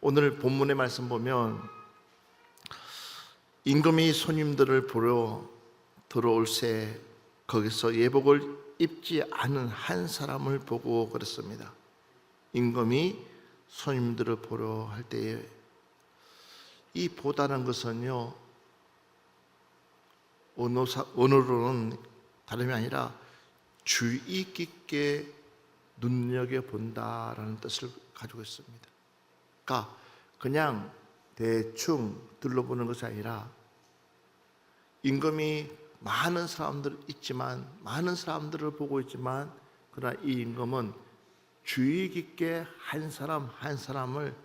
오늘 본문의 말씀 보면 임금이 손님들을 보러 들어올 새 거기서 예복을 입지 않은 한 사람을 보고 그랬습니다. 임금이 손님들을 보러 할 때에 이 보다는 것은요, 언어로는 다름이 아니라 주의 깊게 눈여겨본다라는 뜻을 가지고 있습니다. 그러니까 그냥 대충 둘러보는 것이 아니라 임금이 많은 사람들을 보고 있지만 그러나 이 임금은 주의 깊게 한 사람 한 사람을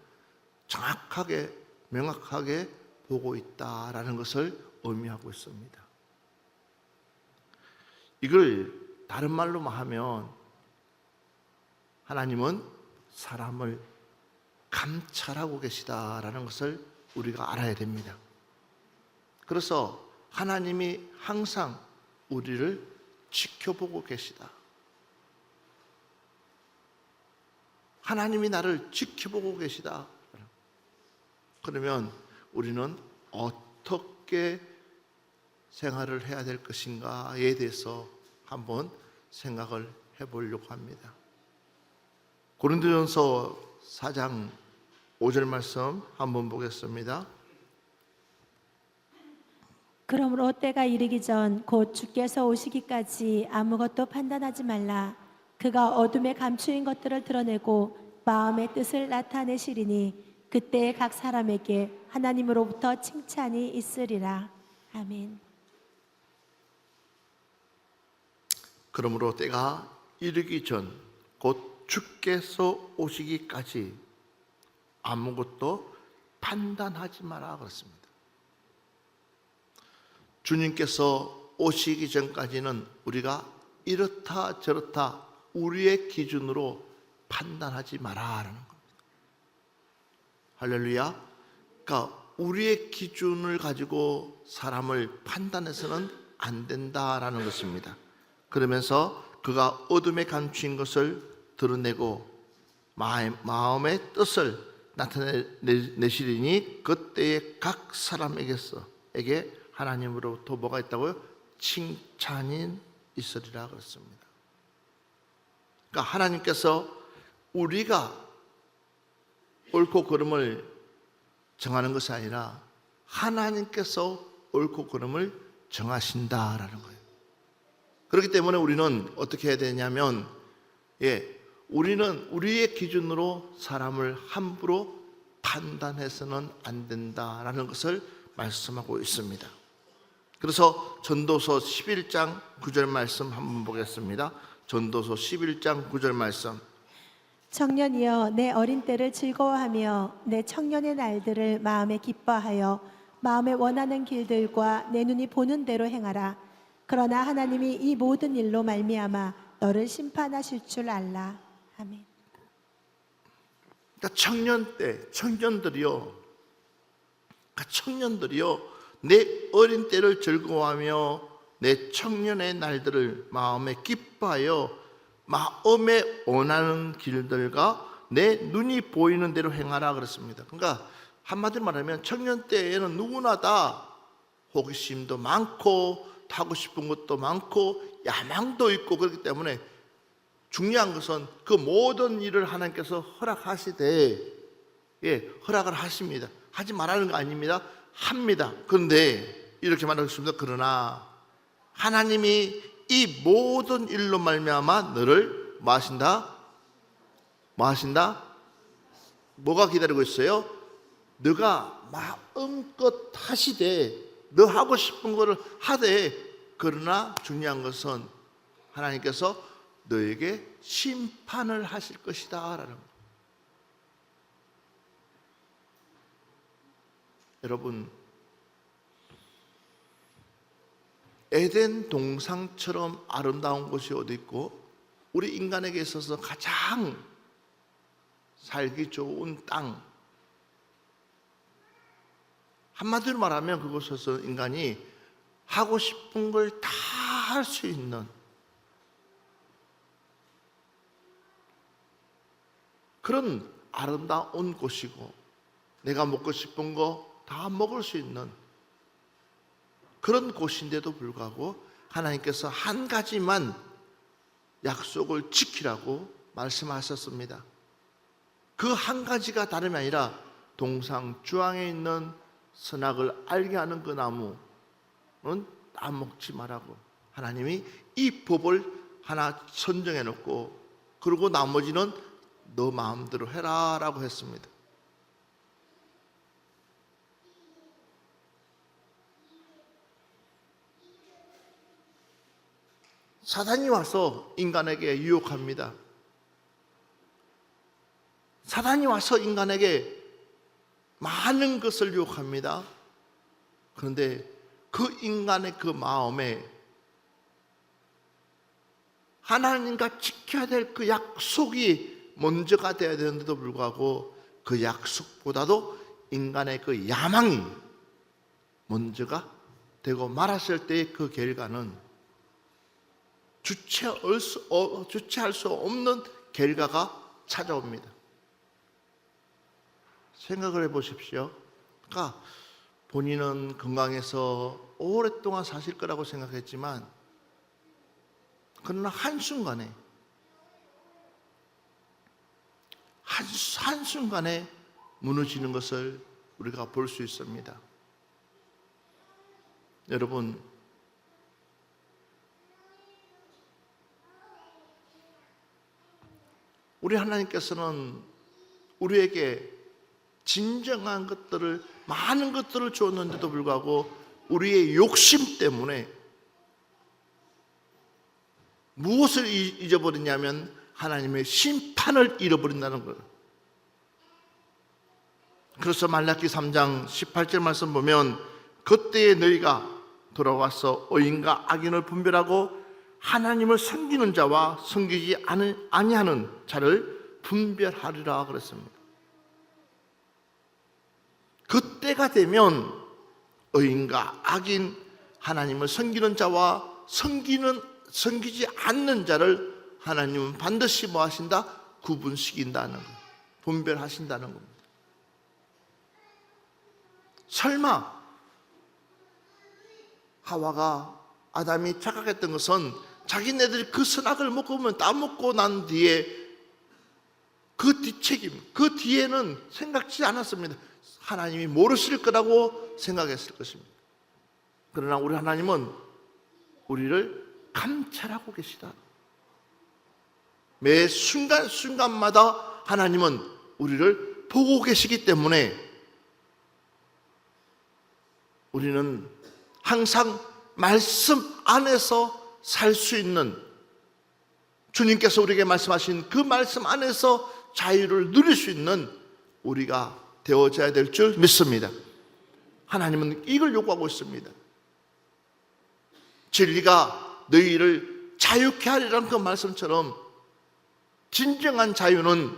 정확하게 명확하게 보고 있다라는 것을 의미하고 있습니다. 이걸 다른 말로 하면 하나님은 사람을 감찰하고 계시다라는 것을 우리가 알아야 됩니다. 그래서 하나님이 항상 우리를 지켜보고 계시다. 하나님이 나를 지켜보고 계시다. 그러면 우리는 어떻게 생활을 해야 될 것인가에 대해서 한번 생각을 해보려고 합니다. 고린도전서 4장 5절 말씀 한번 보겠습니다. 그러므로 때가 이르기 전 곧 주께서 오시기까지 아무것도 판단하지 말라. 그가 어둠에 감추인 것들을 드러내고 마음의 뜻을 나타내시리니 그때에 각 사람에게 하나님으로부터 칭찬이 있으리라. 아멘. 그러므로 때가 이르기 전 곧 주께서 오시기까지 아무것도 판단하지 마라 그랬습니다. 주님께서 오시기 전까지는 우리가 이렇다 저렇다 우리의 기준으로 판단하지 마라라는 겁니다. 할렐루야. 그러니까 우리의 기준을 가지고 사람을 판단해서는 안 된다라는 것입니다. 그러면서 그가 어둠에 감추인 것을 드러내고 마음의 뜻을 나타내시리니 그때에 각 사람에게 하나님으로부터 뭐가 있다고요? 칭찬이 있으리라 그랬습니다. 그러니까 하나님께서 우리가 옳고 그름을 정하는 것이 아니라 하나님께서 옳고 그름을 정하신다라는 거예요. 그렇기 때문에 우리는 어떻게 해야 되냐면 우리는 우리의 기준으로 사람을 함부로 판단해서는 안 된다라는 것을 말씀하고 있습니다. 그래서 전도서 11장 9절 말씀 한번 보겠습니다. 전도서 11장 9절 말씀. 청년이여 내 어린 때를 즐거워하며 내 청년의 날들을 마음에 기뻐하여 마음에 원하는 길들과 내 눈이 보는 대로 행하라. 그러나 하나님이 이 모든 일로 말미암아 너를 심판하실 줄 알라. 아멘. 그러니까 청년들이요 내 어린 때를 즐거워하며 내 청년의 날들을 마음에 기뻐하여 마음에 원하는 길들과 내 눈이 보이는 대로 행하라 그랬습니다. 그러니까 한마디로 말하면 청년 때에는 누구나 다 호기심도 많고 하고 싶은 것도 많고 야망도 있고 그렇기 때문에 중요한 것은 그 모든 일을 하나님께서 허락하시되 허락을 하십니다. 하지 말라는 거 아닙니다. 합니다. 그런데 이렇게 말하겠습니다. 그러나 하나님이 이 모든 일로 말미암아 너를 뭐 하신다? 뭐가 기다리고 있어요? 너가 마음껏 하시되 너 하고 싶은 거를 하되 그러나 중요한 것은 하나님께서 너에게 심판을 하실 것이다 라는 거예요. 여러분 에덴 동상처럼 아름다운 곳이 어디 있고 우리 인간에게 있어서 가장 살기 좋은 땅, 한마디로 말하면 그곳에서 인간이 하고 싶은 걸 다 할 수 있는 그런 아름다운 곳이고 내가 먹고 싶은 거 다 먹을 수 있는 그런 곳인데도 불구하고 하나님께서 한 가지만 약속을 지키라고 말씀하셨습니다. 그 한 가지가 다름이 아니라 동상 주황에 있는 선악을 알게 하는 그 나무는 안 먹지 말라고 하나님이 이 법을 하나 선정해 놓고, 그리고 나머지는 너 마음대로 해라 라고 했습니다. 사단이 와서 인간에게 유혹합니다. 사단이 와서 인간에게 많은 것을 유혹합니다. 그런데 그 인간의 그 마음에 하나님과 지켜야 될 그 약속이 먼저가 되어야 되는데도 불구하고 그 약속보다도 인간의 그 야망이 먼저가 되고 말았을 때의 그 결과는 주체할 수 없는 결과가 찾아옵니다. 생각을 해보십시오. 그러니까 본인은 건강해서 오랫동안 사실 거라고 생각했지만, 그러나 한순간에 무너지는 것을 우리가 볼 수 있습니다. 여러분, 우리 하나님께서는 우리에게 진정한 것들을, 많은 것들을 주었는데도 불구하고 우리의 욕심 때문에 무엇을 잊어버리냐면 하나님의 심판을 잃어버린다는 거예요. 그래서 말라기 3장 18절 말씀 보면, 그때에 너희가 돌아와서 의인과 악인을 분별하고 하나님을 섬기는 자와 섬기지 아니하는 자를 분별하리라 그랬습니다. 그때가 되면 의인과 악인, 하나님을 섬기는 자와 섬기지 않는 자를 하나님은 반드시 뭐 하신다? 구분시킨다는 거예요. 분별하신다는 겁니다. 설마 하와가, 아담이 착각했던 것은 자기네들이 그 선악을 먹으면 따먹고 난 뒤에 그 뒷책임, 그 뒤에는 생각지 않았습니다. 하나님이 모르실 거라고 생각했을 것입니다. 그러나 우리 하나님은 우리를 감찰하고 계시다. 매 순간순간마다 하나님은 우리를 보고 계시기 때문에 우리는 항상 말씀 안에서 살 수 있는, 주님께서 우리에게 말씀하신 그 말씀 안에서 자유를 누릴 수 있는 우리가 되어져야 될 줄 믿습니다. 하나님은 이걸 요구하고 있습니다. 진리가 너희를 자유케 하리라는 그 말씀처럼 진정한 자유는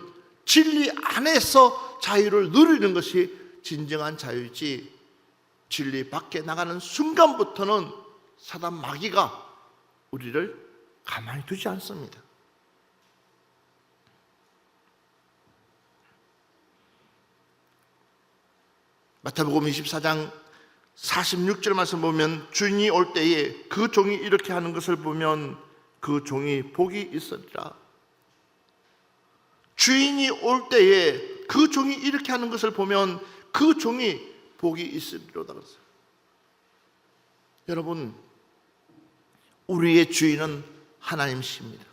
진리 안에서 자유를 누리는 것이 진정한 자유이지, 진리 밖에 나가는 순간부터는 사단 마귀가 우리를 가만히 두지 않습니다. 마태복음 24장 46절 말씀 보면, 주인이 올 때에 그 종이 이렇게 하는 것을 보면 그 종이 복이 있으리라. 주인이 올 때에 그 종이 이렇게 하는 것을 보면 그 종이 복이 있으리로다 그랬어요. 여러분, 우리의 주인은 하나님이십니다.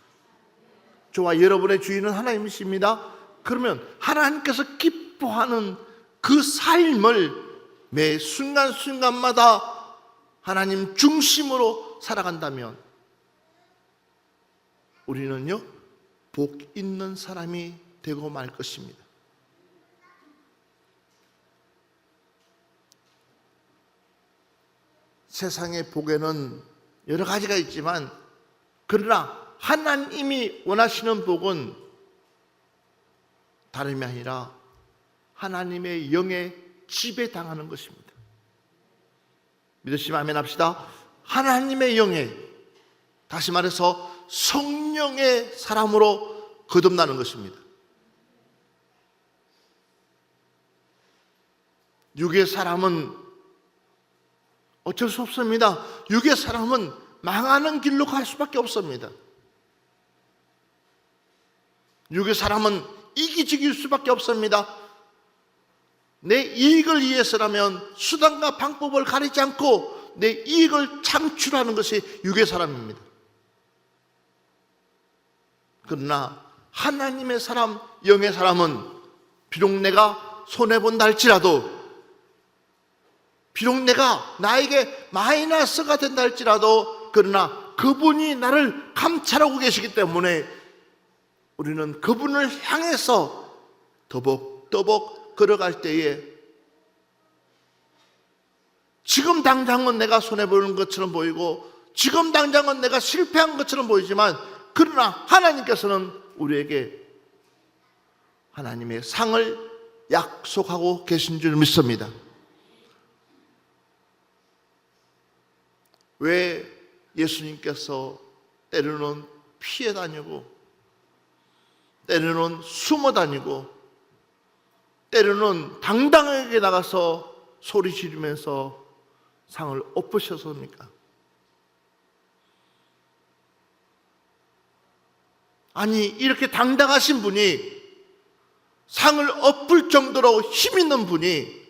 저와 여러분의 주인은 하나님이십니다. 그러면 하나님께서 기뻐하는 그 삶을 매 순간순간마다 하나님 중심으로 살아간다면 우리는요, 복 있는 사람이 되고 말 것입니다. 세상의 복에는 여러 가지가 있지만, 그러나 하나님이 원하시는 복은 다름이 아니라 하나님의 영에 지배당하는 것입니다. 믿으시면 아멘 합시다. 하나님의 영에, 다시 말해서 성령의 사람으로 거듭나는 것입니다. 육의 사람은 어쩔 수 없습니다. 육의 사람은 망하는 길로 갈 수밖에 없습니다. 육의 사람은 이기적일 수밖에 없습니다. 내 이익을 위해서라면 수단과 방법을 가리지 않고 내 이익을 창출하는 것이 육의 사람입니다. 그러나 하나님의 사람, 영의 사람은 비록 내가 손해본다 할지라도, 비록 내가 나에게 마이너스가 된다 할지라도, 그러나 그분이 나를 감찰하고 계시기 때문에 우리는 그분을 향해서 더벅더벅 걸어갈 때에 지금 당장은 내가 손해보는 것처럼 보이고 지금 당장은 내가 실패한 것처럼 보이지만, 그러나 하나님께서는 우리에게 하나님의 상을 약속하고 계신 줄 믿습니다. 왜 예수님께서 때로는 피해 다니고 때로는 숨어 다니고 때로는 당당하게 나가서 소리 지르면서 상을 엎으셨습니까? 아니, 이렇게 당당하신 분이, 상을 엎을 정도로 힘 있는 분이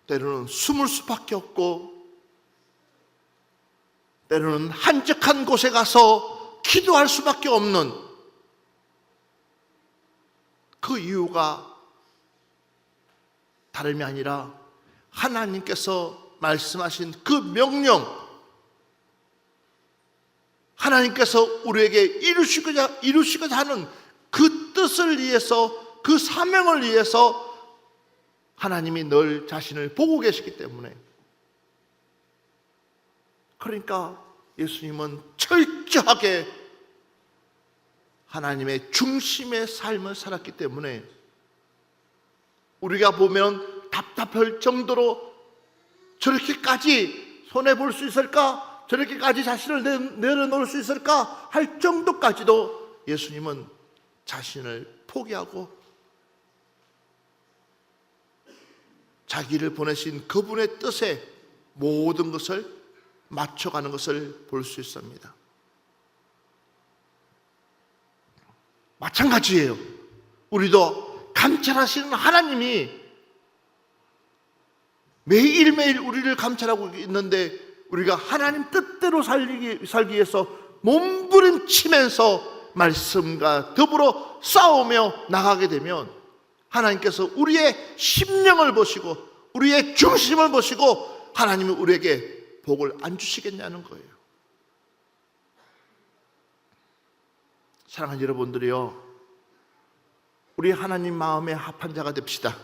때로는 숨을 수밖에 없고 때로는 한적한 곳에 가서 기도할 수밖에 없는 그 이유가 다름이 아니라 하나님께서 말씀하신 그 명령, 하나님께서 우리에게 이루시고자 하는 그 뜻을 위해서, 그 사명을 위해서 하나님이 늘 자신을 보고 계시기 때문에, 그러니까 예수님은 철저하게 하나님의 중심의 삶을 살았기 때문에 우리가 보면 답답할 정도로 저렇게까지 손해볼 수 있을까? 저렇게까지 자신을 내려놓을 수 있을까? 할 정도까지도 예수님은 자신을 포기하고 자기를 보내신 그분의 뜻에 모든 것을 맞춰가는 것을 볼 수 있습니다. 마찬가지예요. 우리도 감찰하시는 하나님이 매일매일 우리를 감찰하고 있는데, 우리가 하나님 뜻대로 살기 위해서 몸부림치면서 말씀과 더불어 싸우며 나가게 되면 하나님께서 우리의 심령을 보시고 우리의 중심을 보시고 하나님이 우리에게 복을 안 주시겠냐는 거예요. 사랑하는 여러분들이요, 우리 하나님 마음에 합한 자가 됩시다.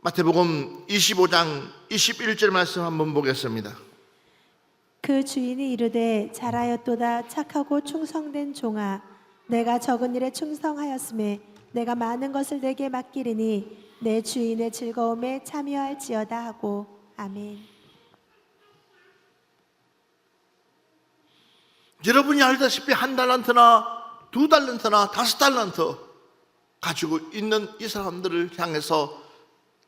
마태복음 25장 21절 말씀 한번 보겠습니다. 그 주인이 이르되 잘하였도다 착하고 충성된 종아, 내가 적은 일에 충성하였음에 내가 많은 것을 내게 맡기리니 내 주인의 즐거움에 참여할지어다 하고. 아멘. 여러분이 알다시피 1달란트나 2달란트나 5달란트 가지고 있는 이 사람들을 향해서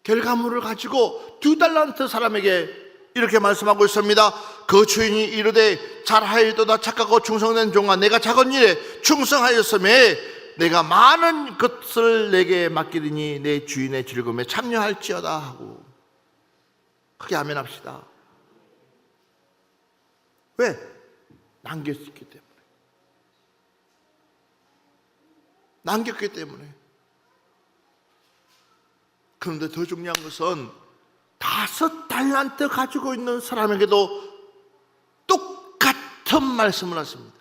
결과물을 가지고 2달란트 사람에게 이렇게 말씀하고 있습니다. 그 주인이 이르되 잘하였도다 착하고 충성된 종아, 내가 작은 일에 충성하였음에 내가 많은 것을 내게 맡기리니 내 주인의 즐거움에 참여할지어다 하고. 크게 아멘 합시다. 왜? 남겼기 때문에. 남겼기 때문에. 그런데 더 중요한 것은 5달란트 가지고 있는 사람에게도 똑같은 말씀을 하십니다.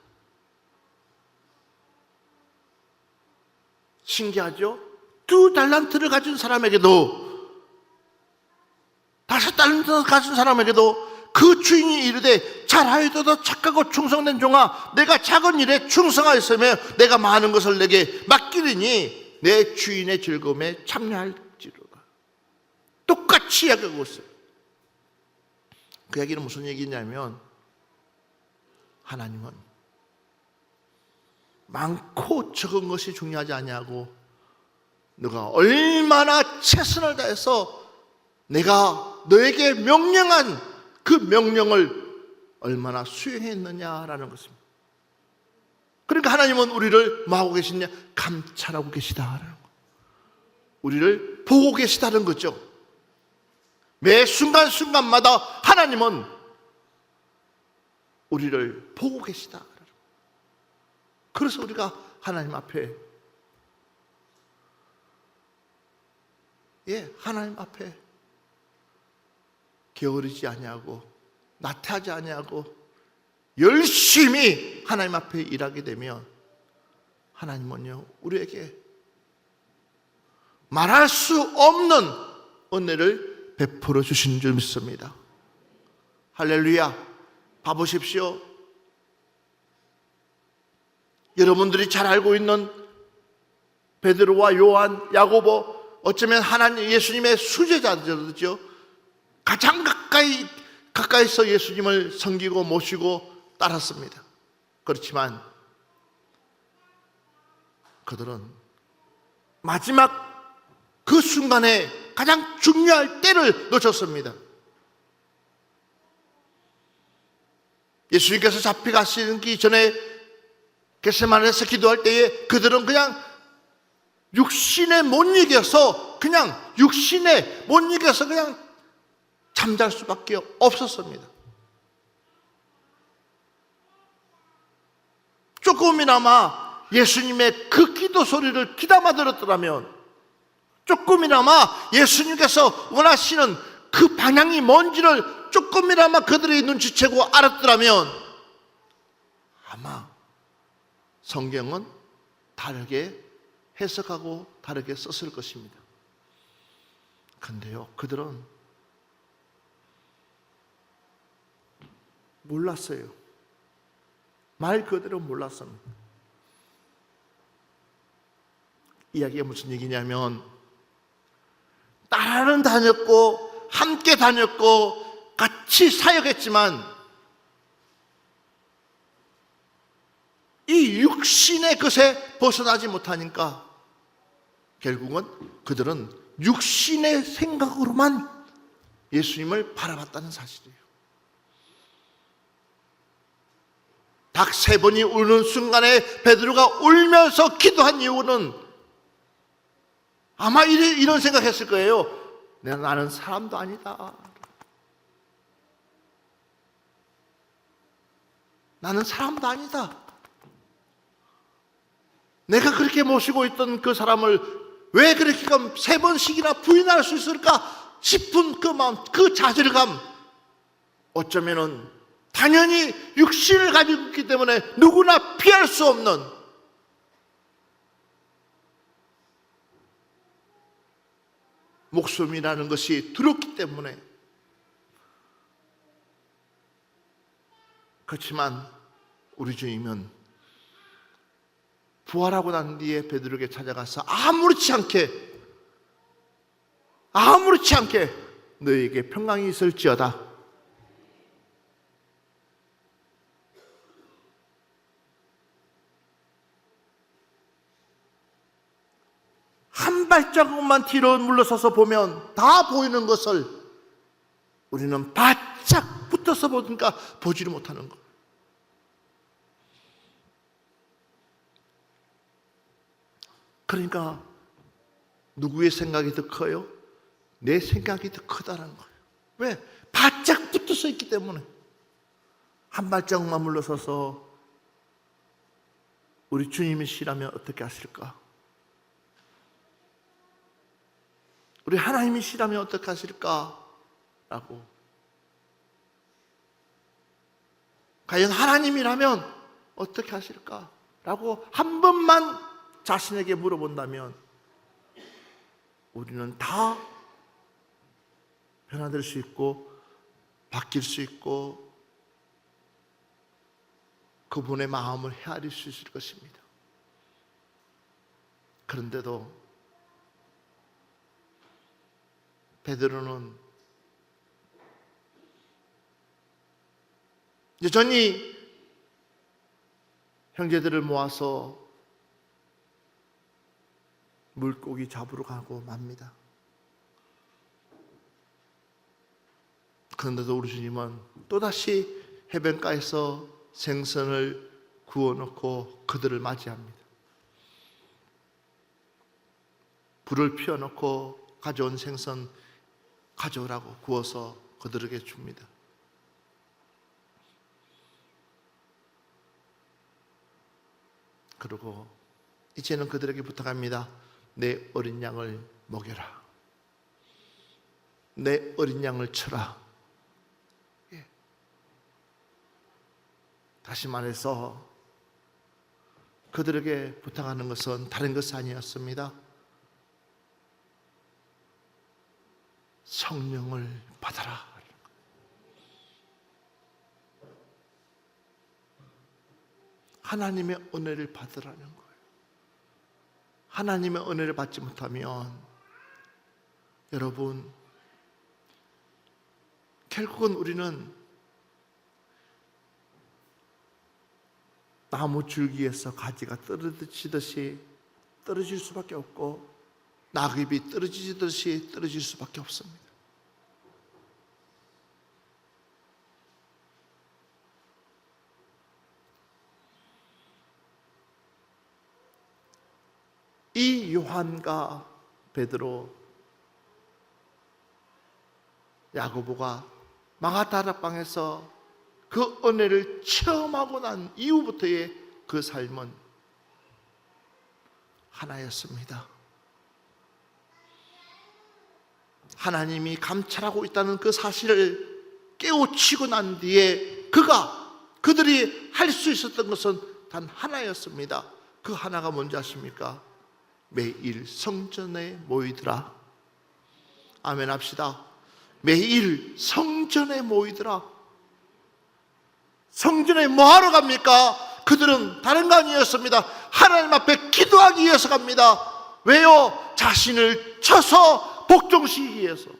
신기하죠? 2달란트를 가진 사람에게도, 5달란트를 가진 사람에게도 그 주인이 이르되 잘하여도다 착하고 충성된 종아, 내가 작은 일에 충성하였으며 내가 많은 것을 내게 맡기리니 내 주인의 즐거움에 참여할지로다. 똑같이 이야기하고 있어요. 그 이야기는 무슨 얘기냐면, 하나님은 많고 적은 것이 중요하지 아니하고 너가 얼마나 최선을 다해서 내가 너에게 명령한 그 명령을 얼마나 수행했느냐라는 것입니다. 그러니까 하나님은 우리를 뭐하고 계시냐? 감찰하고 계시다라는 거. 우리를 보고 계시다는 거죠. 매 순간순간마다 하나님은 우리를 보고 계시다. 그래서 우리가 하나님 앞에 하나님 앞에 게으르지 아니하고 나태하지 아니하고 열심히 하나님 앞에 일하게 되면 하나님은요 우리에게 말할 수 없는 은혜를 베풀어 주신 줄 믿습니다. 할렐루야. 봐보십시오. 여러분들이 잘 알고 있는 베드로와 요한, 야고보, 어쩌면 하나님 예수님의 수제자들이죠. 가장 가까이서 예수님을 섬기고 모시고 따랐습니다. 그렇지만 그들은 마지막 그 순간에 가장 중요할 때를 놓쳤습니다. 예수님께서 잡혀가시기 전에 겟세마네에서 기도할 때에 그들은 그냥 육신에 못 이겨서 그냥 잠잘 수밖에 없었습니다. 조금이나마 예수님의 그 기도 소리를 귀담아 들었더라면, 조금이나마 예수님께서 원하시는 그 방향이 뭔지를 조금이나마 그들이 눈치채고 알았더라면 아마 성경은 다르게 해석하고 다르게 썼을 것입니다. 그런데요, 그들은 몰랐어요. 말 그대로 몰랐습니다. 이야기가 무슨 얘기냐면, 따라는 다녔고 함께 다녔고 같이 사역했지만 이 육신의 것에 벗어나지 못하니까 결국은 그들은 육신의 생각으로만 예수님을 바라봤다는 사실이에요. 닭 3번이 우는 순간에 베드로가 울면서 기도한 이유는 아마 이런 생각했을 거예요. 나는 사람도 아니다. 나는 사람도 아니다. 내가 그렇게 모시고 있던 그 사람을 왜 그렇게 3번씩이나 부인할 수 있을까 싶은 그 마음, 그 좌절감, 어쩌면은 당연히 육신을 가지고 있기 때문에 누구나 피할 수 없는 목숨이라는 것이 두렵기 때문에. 그렇지만 우리 주님은 부활하고 난 뒤에 베드로에게 찾아가서 아무렇지 않게 너에게 평강이 있을지어다, 한 발자국만 뒤로 물러서서 보면 다 보이는 것을 우리는 바짝 붙어서 보니까 보지를 못하는 것. 그러니까 누구의 생각이 더 커요? 내 생각이 더 크다는 거예요. 왜? 바짝 붙어서 있기 때문에. 한 발자국만 물러서서 우리 주님이시라면 어떻게 하실까? 우리 하나님이시라면 어떻게 하실까? 라고. 과연 하나님이라면 어떻게 하실까? 라고 한 번만 자신에게 물어본다면 우리는 다 변화될 수 있고 바뀔 수 있고 그분의 마음을 헤아릴 수 있을 것입니다. 그런데도 베드로는 여전히 형제들을 모아서 물고기 잡으러 가고 맙니다. 그런데도 우리 주님은 또다시 해변가에서 생선을 구워놓고 그들을 맞이합니다. 불을 피워놓고 가져온 생선 가져오라고 구워서 그들에게 줍니다. 그리고 이제는 그들에게 부탁합니다. 내 어린 양을 먹여라. 내 어린 양을 쳐라. 다시 말해서 그들에게 부탁하는 것은 다른 것이 아니었습니다. 성령을 받아라. 하나님의 은혜를 받으라는 거예요. 하나님의 은혜를 받지 못하면 여러분, 결국은 우리는 나무 줄기에서 가지가 떨어지듯이 떨어질 수밖에 없고 낙엽이 떨어지듯이 떨어질 수밖에 없습니다. 이 요한과 베드로, 야고보가 마가다락방에서 그 은혜를 체험하고 난 이후부터의 그 삶은 하나였습니다. 하나님이 감찰하고 있다는 그 사실을 깨우치고 난 뒤에 그들이 할 수 있었던 것은 단 하나였습니다. 그 하나가 뭔지 아십니까? 매일 성전에 모이더라. 아멘 합시다. 매일 성전에 모이더라. 성전에 뭐하러 갑니까? 그들은 다른 거 아니었습니다. 하나님 앞에 기도하기 위해서 갑니다. 왜요? 자신을 쳐서 복종시키기 위해서.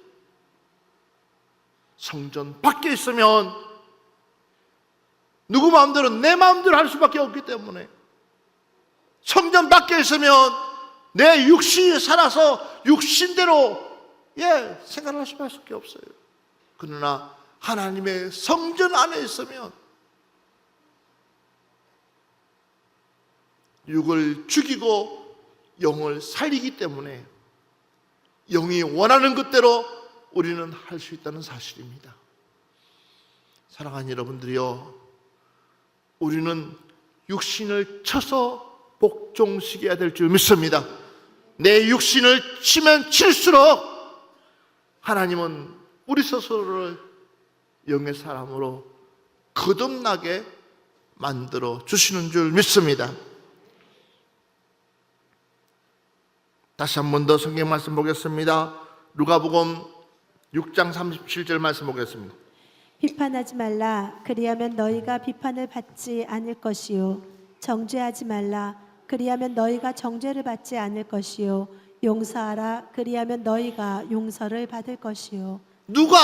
성전 밖에 있으면 누구 마음대로 내 마음대로 할 수밖에 없기 때문에, 성전 밖에 있으면 내 육신이 살아서 육신대로 생각할 수밖에 없어요. 그러나 하나님의 성전 안에 있으면 육을 죽이고 영을 살리기 때문에 영이 원하는 것대로 우리는 할 수 있다는 사실입니다. 사랑하는 여러분들이요, 우리는 육신을 쳐서 복종시켜야 될 줄 믿습니다. 내 육신을 치면 칠수록 하나님은 우리 스스로를 영의 사람으로 거듭나게 만들어 주시는 줄 믿습니다. 다시 한 번 더 성경 말씀 보겠습니다. 누가복음 6장 37절 말씀 보겠습니다. 비판하지 말라. 그리하면 너희가 비판을 받지 않을 것이요. 정죄하지 말라. 그리하면 너희가 정죄를 받지 않을 것이요. 용서하라. 그리하면 너희가 용서를 받을 것이요. 누가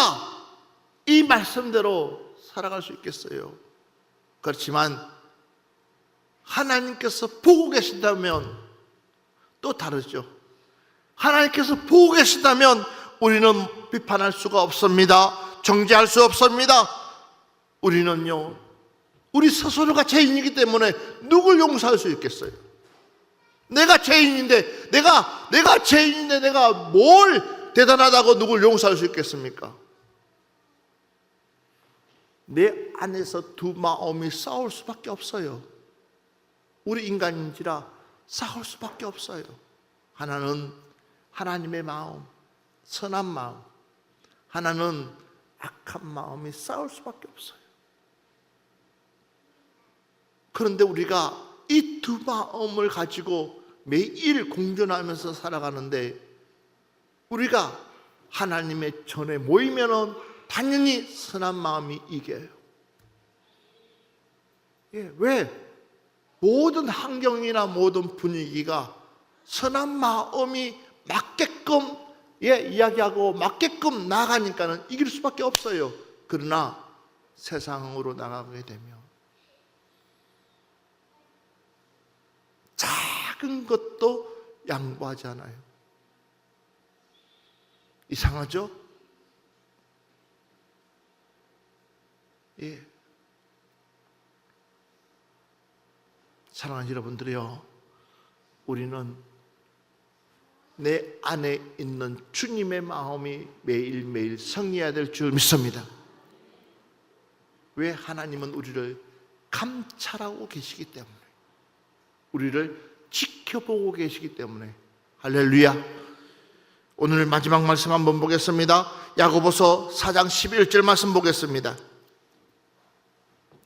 이 말씀대로 살아갈 수 있겠어요? 그렇지만 하나님께서 보고 계신다면 또 다르죠. 하나님께서 보고 계신다면 우리는 비판할 수가 없습니다. 정죄할 수 없습니다. 우리는요, 우리 스스로가 죄인이기 때문에 누굴 용서할 수 있겠어요? 내가 죄인인데 내가 뭘 대단하다고 누굴 용서할 수 있겠습니까? 내 안에서 두 마음이 싸울 수밖에 없어요. 우리 인간인지라 싸울 수밖에 없어요. 하나는 하나님의 마음, 선한 마음, 하나는 악한 마음이 싸울 수밖에 없어요. 그런데 우리가 이 두 마음을 가지고 매일 공존하면서 살아가는데, 우리가 하나님의 전에 모이면은 당연히 선한 마음이 이겨요. 왜? 모든 환경이나 모든 분위기가 선한 마음이 맞게끔 이야기하고 맞게끔 나가니까는 이길 수밖에 없어요. 그러나 세상으로 나가게 되면 작은 것도 양보하지 않아요. 이상하죠? 예. 사랑하는 여러분들이요, 우리는 내 안에 있는 주님의 마음이 매일매일 성해야 될 줄 믿습니다. 왜? 하나님은 우리를 감찰하고 계시기 때문에, 우리를 지켜보고 계시기 때문에. 할렐루야. 오늘 마지막 말씀 한번 보겠습니다. 야고보서 4장 11절 말씀 보겠습니다.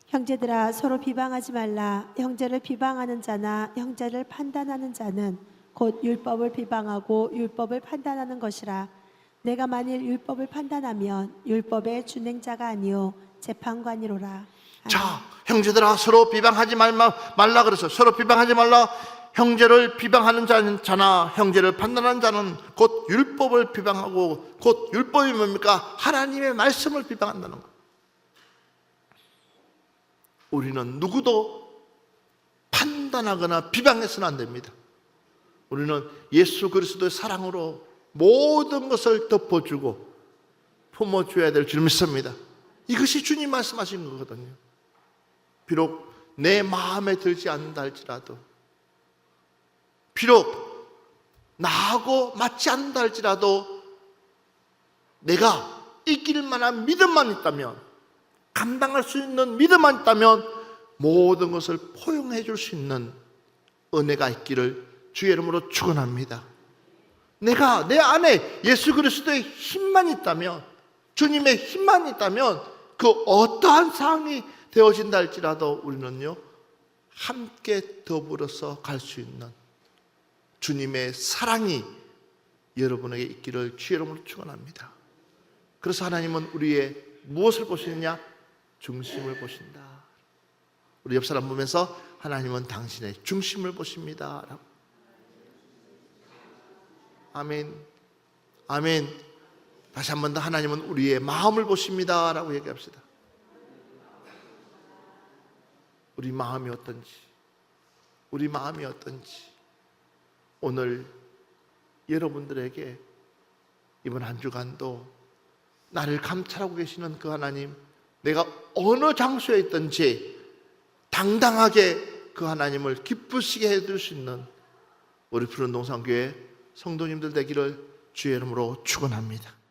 형제들아 서로 비방하지 말라. 형제를 비방하는 자나 형제를 판단하는 자는 곧 율법을 비방하고 율법을 판단하는 것이라. 내가 만일 율법을 판단하면 율법의 준행자가 아니요 재판관이로라. 아멘. 자, 형제들아 서로 비방하지 말라 그래서 서로 비방하지 말라. 형제를 비방하는 자나 형제를 판단하는 자는 곧 율법을 비방하고, 곧 율법이 뭡니까? 하나님의 말씀을 비방한다는 것. 우리는 누구도 판단하거나 비방해서는 안 됩니다. 우리는 예수 그리스도의 사랑으로 모든 것을 덮어주고 품어줘야 될 줄 믿습니다. 이것이 주님 말씀하신 거거든요. 비록 내 마음에 들지 않는다 할지라도, 비록 나하고 맞지 않는다 할지라도, 내가 이길 만한 믿음만 있다면, 감당할 수 있는 믿음만 있다면 모든 것을 포용해 줄 수 있는 은혜가 있기를 주의 이름으로 축원합니다. 내가 내 안에 예수 그리스도의 힘만 있다면, 주님의 힘만 있다면 그 어떠한 상황이 되어진다 할지라도 우리는요 함께 더불어서 갈 수 있는 주님의 사랑이 여러분에게 있기를 주의 이름으로 축원합니다. 그래서 하나님은 우리의 무엇을 보시느냐? 중심을 보신다. 우리 옆 사람 보면서 하나님은 당신의 중심을 보십니다 라고. 아멘. 아멘. 다시 한 번 더, 하나님은 우리의 마음을 보십니다 라고 얘기합시다. 우리 마음이 어떤지, 우리 마음이 어떤지 오늘 여러분들에게 이번 한 주간도 나를 감찰하고 계시는 그 하나님, 내가 어느 장소에 있든지 당당하게 그 하나님을 기쁘시게 해줄 수 있는 우리 푸른 동산교회 성도님들 되기를 주의 이름으로 축원합니다.